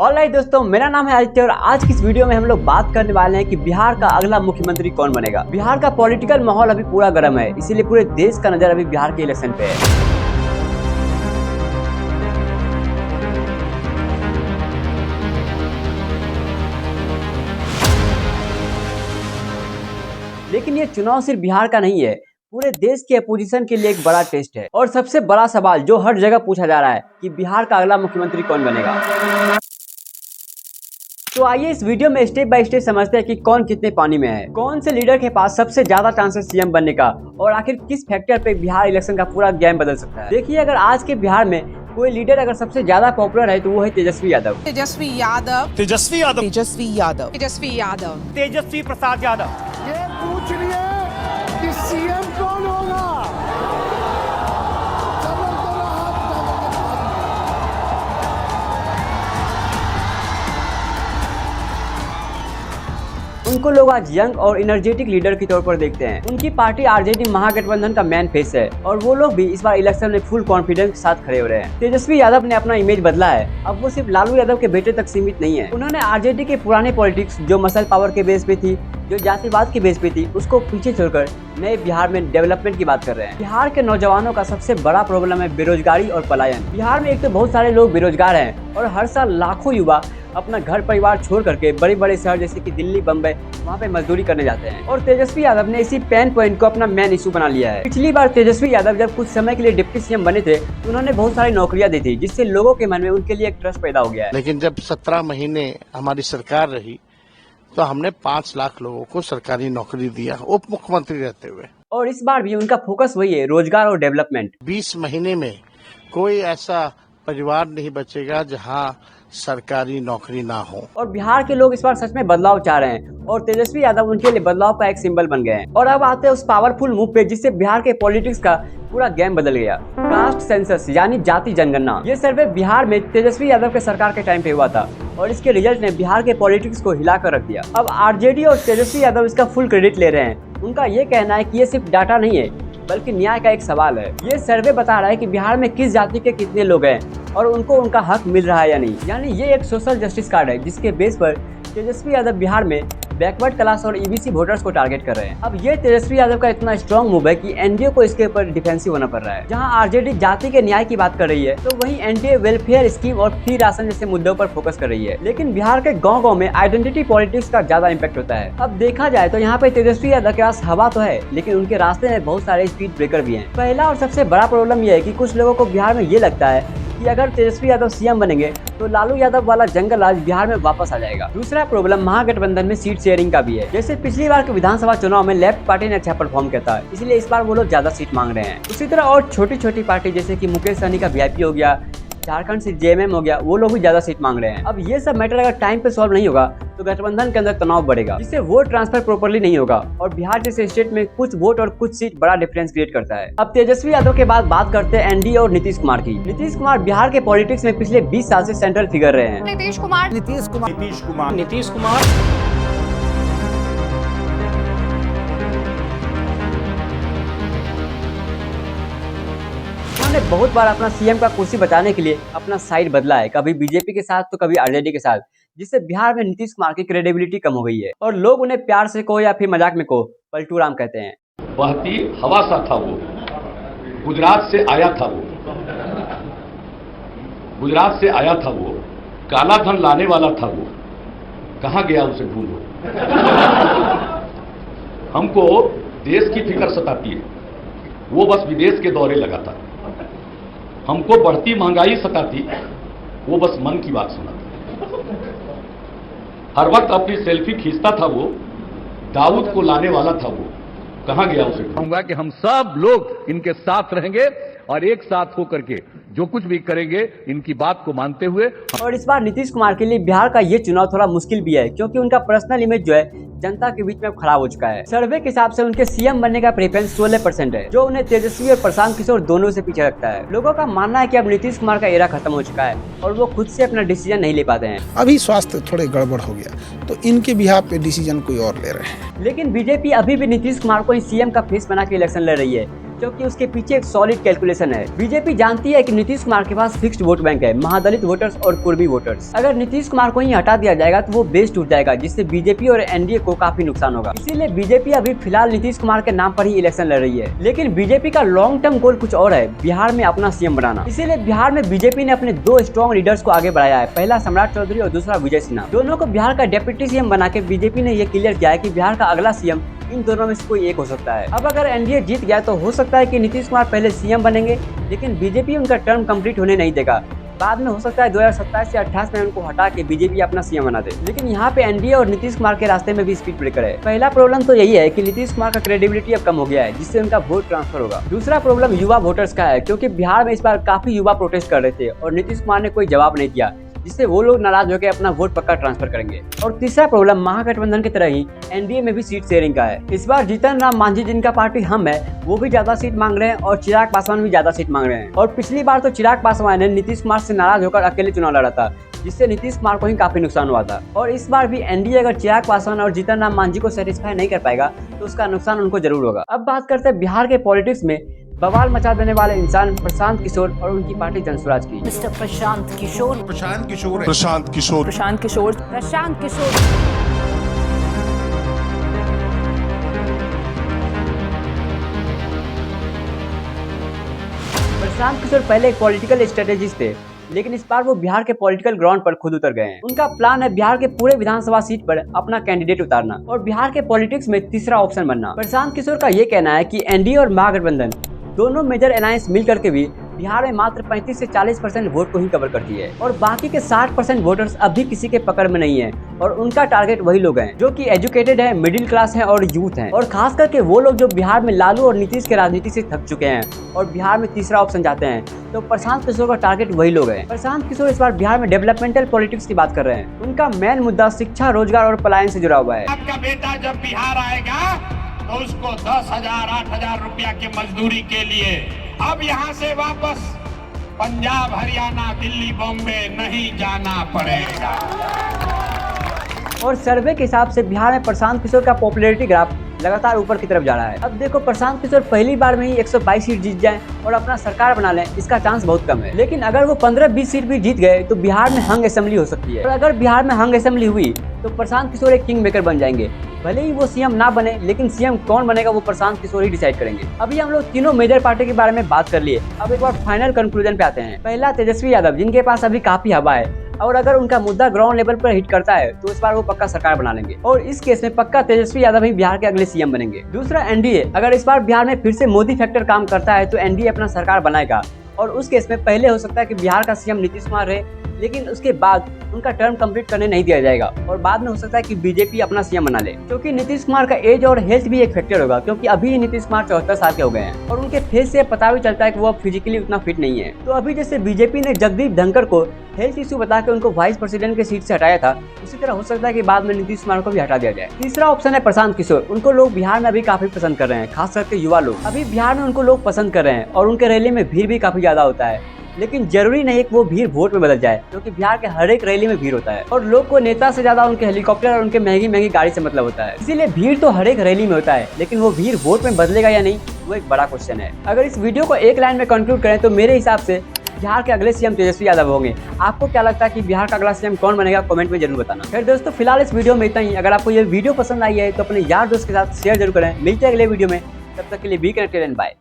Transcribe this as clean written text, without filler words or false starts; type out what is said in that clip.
Alright दोस्तों, मेरा नाम है आदित्य और आज की इस वीडियो में हम लोग बात करने वाले हैं कि बिहार का अगला मुख्यमंत्री कौन बनेगा। बिहार का पॉलिटिकल माहौल अभी पूरा गर्म है, इसीलिए पूरे देश का नजर अभी बिहार के इलेक्शन पे है। लेकिन ये चुनाव सिर्फ बिहार का नहीं है, पूरे देश के अपोजिशन के लिए एक बड़ा टेस्ट है। और सबसे बड़ा सवाल जो हर जगह पूछा जा रहा है कि बिहार का अगला मुख्यमंत्री कौन बनेगा। तो आइए इस वीडियो में स्टेप बाय स्टेप समझते हैं कि कौन कितने पानी में है, कौन से लीडर के पास सबसे ज्यादा चांसेस सीएम बनने का, और आखिर किस फैक्टर पे बिहार इलेक्शन का पूरा गेम बदल सकता है। देखिए, अगर आज के बिहार में कोई लीडर अगर सबसे ज्यादा पॉपुलर है तो वो है तेजस्वी यादव। तेजस्वी यादव तेजस्वी यादव तेजस्वी यादव तेजस्वी यादव तेजस्वी प्रसाद यादव। ये पूछ लिए कि सीएम कौन होगा। उनको लोग आज यंग और एनर्जेटिक लीडर के तौर पर देखते हैं। उनकी पार्टी आरजेडी महागठबंधन का मेन फेस है और वो लोग भी इस बार इलेक्शन में फुल कॉन्फिडेंस के साथ खड़े हो रहे हैं। तेजस्वी यादव ने अपना इमेज बदला है, अब वो सिर्फ लालू यादव के बेटे तक सीमित नहीं है। उन्होंने आरजेडी के पुराने पॉलिटिक्स जो मसल पावर के बेस पे थी, जो जातिवाद के बेस पे थी, उसको पीछे छोड़कर नए बिहार में डेवलपमेंट की बात कर रहे हैं। बिहार के नौजवानों का सबसे बड़ा प्रॉब्लम है बेरोजगारी और पलायन। बिहार में एक तो बहुत सारे लोग बेरोजगार हैं और हर साल लाखों युवा अपना घर परिवार छोड़ करके बड़े बड़े शहर जैसे कि दिल्ली, बम्बई, वहाँ पे मजदूरी करने जाते हैं। और तेजस्वी यादव ने इसी पेन पॉइंट को अपना मेन इशू बना लिया है। पिछली बार तेजस्वी यादव जब कुछ समय के लिए डिप्टी सीएम बने थे तो उन्होंने बहुत सारी नौकरियां दी थी, जिससे लोगों के मन में उनके लिए एक ट्रस्ट पैदा हो गया है। लेकिन जब 17 महीने हमारी सरकार रही तो हमने 5 लाख लोगों को सरकारी नौकरी दिया, उप मुख्यमंत्री रहते हुए। और इस बार भी उनका फोकस वही है, रोजगार और डेवलपमेंट। 20 महीने में कोई ऐसा परिवार नहीं बचेगा जहां सरकारी नौकरी ना हो। और बिहार के लोग इस बार सच में बदलाव चाह रहे हैं और तेजस्वी यादव उनके लिए बदलाव का एक सिंबल बन गए हैं। और अब आते हैं उस पावरफुल मूव पे जिससे बिहार के पॉलिटिक्स का पूरा गेम बदल गया। कास्ट सेंसस यानी जाति जनगणना। ये सर्वे बिहार में तेजस्वी यादव के सरकार के टाइम पे हुआ था और इसके रिजल्ट ने बिहार के पॉलिटिक्स को हिलाकर रख दिया। अब आरजेडी और तेजस्वी यादव इसका फुल क्रेडिट ले रहे हैं। उनका ये कहना है कि ये सिर्फ डाटा नहीं है बल्कि न्याय का एक सवाल है। ये सर्वे बता रहा है कि बिहार में किस जाति के कितने लोग हैं और उनको उनका हक मिल रहा है या नहीं। यानी ये एक सोशल जस्टिस कार्ड है जिसके बेस पर तेजस्वी यादव बिहार में बैकवर्ड क्लास और ईबीसी वोटर्स को टारगेट कर रहे हैं। अब ये तेजस्वी यादव का इतना स्ट्रॉन्ग मूव है कि एनडीए को इसके ऊपर डिफेंसिव होना पड़ रहा है। जहां आरजेडी जाति के न्याय की बात कर रही है तो वहीं एनडीए वेलफेयर स्कीम और फ्री राशन जैसे मुद्दों पर फोकस कर रही है। लेकिन बिहार के गाँव में आइडेंटिटी पॉलिटिक्स का ज्यादा इम्पैक्ट होता है। अब देखा जाए तो यहाँ पे तेजस्वी यादव के पास हवा तो है, लेकिन उनके रास्ते में बहुत सारे स्पीड ब्रेकर भी हैं। पहला और सबसे बड़ा प्रॉब्लम यह है कि कुछ लोगों को बिहार में ये लगता है कि अगर तेजस्वी यादव सीएम बनेंगे तो लालू यादव वाला जंगल राज बिहार में वापस आ जाएगा। दूसरा प्रॉब्लम महागठबंधन में सीट शेयरिंग का भी है। जैसे पिछली बार के विधानसभा चुनाव में लेफ्ट पार्टी ने अच्छा परफॉर्म किया था, इसलिए इस बार वो लोग ज्यादा सीट मांग रहे हैं। उसी तरह और छोटी छोटी पार्टी जैसे कि मुकेश सहनी का वीआईपी हो गया, झारखंड से जेएमएम हो गया, वो लोग भी ज्यादा सीट मांग रहे हैं। अब ये सब मैटर अगर टाइम पे सॉल्व नहीं होगा तो गठबंधन के अंदर तनाव बढ़ेगा, जिससे वोट ट्रांसफर प्रॉपर्ली नहीं होगा और बिहार जैसे स्टेट में कुछ वोट और कुछ सीट बड़ा डिफरेंस क्रिएट करता है। अब तेजस्वी यादव के बाद बात करते हैं एनडीए और नीतीश कुमार की। नीतीश कुमार बिहार के पॉलिटिक्स में पिछले 20 साल से सेंट्रल फिगर रहे हैं। नीतीश कुमार उन्होंने बहुत बार अपना सीएम का कुर्सी बचाने के लिए अपना साइड बदला है, कभी बीजेपी के साथ तो कभी आरजेडी के साथ, जिससे बिहार में नीतीश कुमार की क्रेडिबिलिटी कम हो गई है और लोग उन्हें प्यार से कहो या फिर मजाक में कहो पलटू राम कहते हैं। बहती हवा सा था वो, गुजरात से आया था वो, गुजरात से आया था वो, काला धन लाने वाला था वो, कहाँ गया उसे भूलो। हमको देश की फिक्र सताती है, वो बस विदेश के दौरे लगाता। हमको बढ़ती महंगाई सताती, वो बस मन की बात सुनाता। हर वक्त अपनी सेल्फी खींचता था वो, दाऊद को लाने वाला था वो, कहां गया उसे। कहूंगा कि हम सब लोग इनके साथ रहेंगे और एक साथ होकर के जो कुछ भी करेंगे इनकी बात को मानते हुए। और इस बार नीतीश कुमार के लिए बिहार का ये चुनाव थोड़ा मुश्किल भी है, क्योंकि उनका पर्सनल इमेज जो है जनता के बीच में खराब हो चुका है। सर्वे के हिसाब से उनके सीएम बनने का प्रेफरेंस 16% है, जो उन्हें तेजस्वी और प्रशांत किशोर दोनों से पीछे रखता है। लोगों का मानना है कि अब नीतीश कुमार का एरा खत्म हो चुका है और वो खुद से अपना डिसीजन नहीं ले पाते हैं। अभी स्वास्थ्य थोड़े गड़बड़ हो गया तो इनके बिहाफ पे डिसीजन कोई और ले रहे हैं। लेकिन बीजेपी अभी भी नीतीश कुमार को सीएम का फेस बना के इलेक्शन लड़ रही है, क्योंकि उसके पीछे एक सॉलिड कैलकुलेशन है। बीजेपी जानती है कि नीतीश कुमार के पास फिक्स्ड वोट बैंक है, महादलित वोटर्स और कुर्मी वोटर्स। अगर नीतीश कुमार को ही हटा दिया जाएगा तो वो बेस टूट जाएगा, जिससे बीजेपी और एनडीए को काफी नुकसान होगा। इसीलिए बीजेपी अभी फिलहाल नीतीश कुमार के नाम पर ही इलेक्शन लड़ रही है। लेकिन बीजेपी का लॉन्ग टर्म गोल कुछ और है, बिहार में अपना सीएम बनाना। इसीलिए बिहार में बीजेपी ने अपने 2 स्ट्रॉन्ग लीडर्स को आगे बढ़ाया है, पहला सम्राट चौधरी और दूसरा विजय सिन्हा। दोनों को बिहार का डिप्टी सीएम बना के बीजेपी ने ये क्लियर किया है कि बिहार का अगला सीएम इन दोनों में से कोई एक हो सकता है। अब अगर एनडीए जीत गया तो हो सकता है कि नीतीश कुमार पहले सीएम बनेंगे, लेकिन बीजेपी उनका टर्म कंप्लीट होने नहीं देगा। बाद में हो सकता है 2027 या 28 में उनको हटा के बीजेपी अपना सीएम बना दे। लेकिन यहाँ पे एनडीए और नीतीश कुमार के रास्ते में भी स्पीड ब्रेकर है। पहला प्रॉब्लम तो यही है कि नीतीश कुमार का क्रेडिबिलिटी अब कम हो गया है, जिससे उनका वोट ट्रांसफर होगा। दूसरा प्रॉब्लम युवा वोटर्स का है, क्योंकि बिहार में इस बार काफी युवा प्रोटेस्ट कर रहे थे और नीतीश कुमार ने कोई जवाब नहीं दिया, जिससे वो लोग नाराज होकर अपना वोट पक्का ट्रांसफर करेंगे। और तीसरा प्रॉब्लम महागठबंधन की तरह ही एनडीए में भी सीट शेयरिंग का है। इस बार जीतन राम मांझी जिनका पार्टी हम है, वो भी ज्यादा सीट मांग रहे हैं और चिराग पासवान भी ज्यादा सीट मांग रहे हैं। और पिछली बार तो चिराग पासवान ने नीतीश कुमार से नाराज होकर अकेले चुनाव लड़ा था, जिससे नीतीश कुमार को ही काफी नुकसान हुआ था। और इस बार भी एनडीए अगर चिराग पासवान और जीतन राम मांझी को सेटिस्फाई नहीं कर पाएगा तो उसका नुकसान उनको जरूर होगा। अब बात करते हैं बिहार के पॉलिटिक्स में बवाल मचा देने वाले इंसान प्रशांत किशोर और उनकी पार्टी जनसुराज की। मिस्टर प्रशांत किशोर। प्रशांत किशोर प्रशांत किशोर। प्रशांत किशोर। प्रशांत किशोर पहले एक पॉलिटिकल स्ट्रेटेजिस्ट थे, लेकिन इस बार वो बिहार के पॉलिटिकल ग्राउंड पर खुद उतर गए हैं। उनका प्लान है बिहार के पूरे विधानसभा सीट पर अपना कैंडिडेट उतारना और बिहार के पॉलिटिक्स में तीसरा ऑप्शन बनना। प्रशांत किशोर का ये कहना है कि एनडीए और महागठबंधन दोनों मेजर अलायंस मिल करके भी बिहार में मात्र 35 से 40% वोट को ही कवर करती है और बाकी के 60% वोटर्स अभी किसी के पकड़ में नहीं है। और उनका टारगेट वही लोग हैं जो कि एजुकेटेड है, मिडिल क्लास है और यूथ हैं, और खास करके वो लोग जो बिहार में लालू और नीतीश के राजनीति से थक चुके हैं और बिहार में तीसरा ऑप्शन चाहते हैं। तो प्रशांत किशोर का टारगेट वही लोग हैं। प्रशांत किशोर इस बार बिहार में डेवलपमेंटल पॉलिटिक्स की बात कर रहे हैं। उनका मेन मुद्दा शिक्षा, रोजगार और पलायन से जुड़ा हुआ है। आपका बेटा जब बिहार आएगा तो उसको 10,000 8,000 रुपया के मजदूरी के लिए अब यहाँ से वापस पंजाब, हरियाणा, दिल्ली, बॉम्बे नहीं जाना पड़ेगा। और सर्वे के हिसाब से बिहार में प्रशांत किशोर का पॉपुलैरिटी ग्राफ लगातार ऊपर की तरफ जा रहा है। अब देखो, प्रशांत किशोर पहली बार में ही 122 सीट जीत जाएं और अपना सरकार बना लें, इसका चांस बहुत कम है। लेकिन अगर वो 15-20 सीट भी जीत गए तो बिहार में हंग असेंबली हो सकती है। और अगर बिहार में हंग असेंबली हुई तो प्रशांत किशोर एक किंग मेकर बन जाएंगे। भले ही वो सीएम ना बने, लेकिन सीएम कौन बनेगा वो प्रशांत किशोर ही डिसाइड करेंगे। अभी हम लोग तीनों मेजर पार्टी के बारे में बात कर लिए। अब एक बार फाइनल कंक्लूजन पे आते हैं। पहला, तेजस्वी यादव, जिनके पास अभी काफी हवा है और अगर उनका मुद्दा ग्राउंड लेवल पर हिट करता है तो इस बार वो पक्का सरकार बना लेंगे और इस केस में पक्का तेजस्वी यादव ही बिहार के अगले सीएम बनेंगे। दूसरा, एनडीए, अगर इस बार बिहार में फिर से मोदी फैक्टर काम करता है तो एनडीए अपना सरकार बनाएगा और उस केस में पहले हो सकता है कि बिहार का सीएम नीतीश कुमार रहे, लेकिन उसके बाद उनका टर्म कंप्लीट करने नहीं दिया जाएगा और बाद में हो सकता है कि बीजेपी अपना सीएम बना ले। क्योंकि नीतीश कुमार का एज और हेल्थ भी एक फैक्टर होगा, क्योंकि अभी नीतीश कुमार 74 साल के हो गए हैं और उनके फेस से पता भी चलता है कि वो अब फिजिकली उतना फिट नहीं है। तो अभी जैसे बीजेपी ने जगदीप धनखड़ को हेल्थ इश्यू बता के उनको वाइस प्रेसिडेंट के सीट से हटाया था, उसी तरह हो सकता है कि बाद में नीतीश कुमार को भी हटा दिया जाए। तीसरा ऑप्शन है प्रशांत किशोर। उनको लोग बिहार में अभी काफी पसंद कर रहे हैं, खास करके युवा लोग। अभी बिहार में उनको लोग पसंद कर रहे हैं और उनके रैली में भीड़ भी काफी ज्यादा होता है, लेकिन जरूरी नहीं कि वो भीड़ वोट में बदल जाए, क्योंकि बिहार के हर एक रैली में भीड़ होता है और लोग को नेता से ज्यादा उनके हेलीकॉप्टर और उनके महंगी महंगी गाड़ी से मतलब होता है। इसीलिए भीड़ तो हर एक रैली में होता है, लेकिन वो भीड़ वोट में बदलेगा या नहीं, वो एक बड़ा क्वेश्चन है। अगर इस वीडियो को एक लाइन में कंक्लूड करें तो मेरे हिसाब से बिहार के अगले सीएम तेजस्वी यादव होंगे। आपको क्या लगता है कि बिहार का अगला सीएम कौन बनेगा? कमेंट में जरूर बताना। फिर दोस्तों, फिलहाल इस वीडियो में इतना ही। अगर आपको ये वीडियो पसंद आई है तो अपने यार दोस्त के साथ शेयर जरूर करें। मिलते हैं अगले वीडियो में, तब तक के लिए बी कनेक्टेड एंड बाय।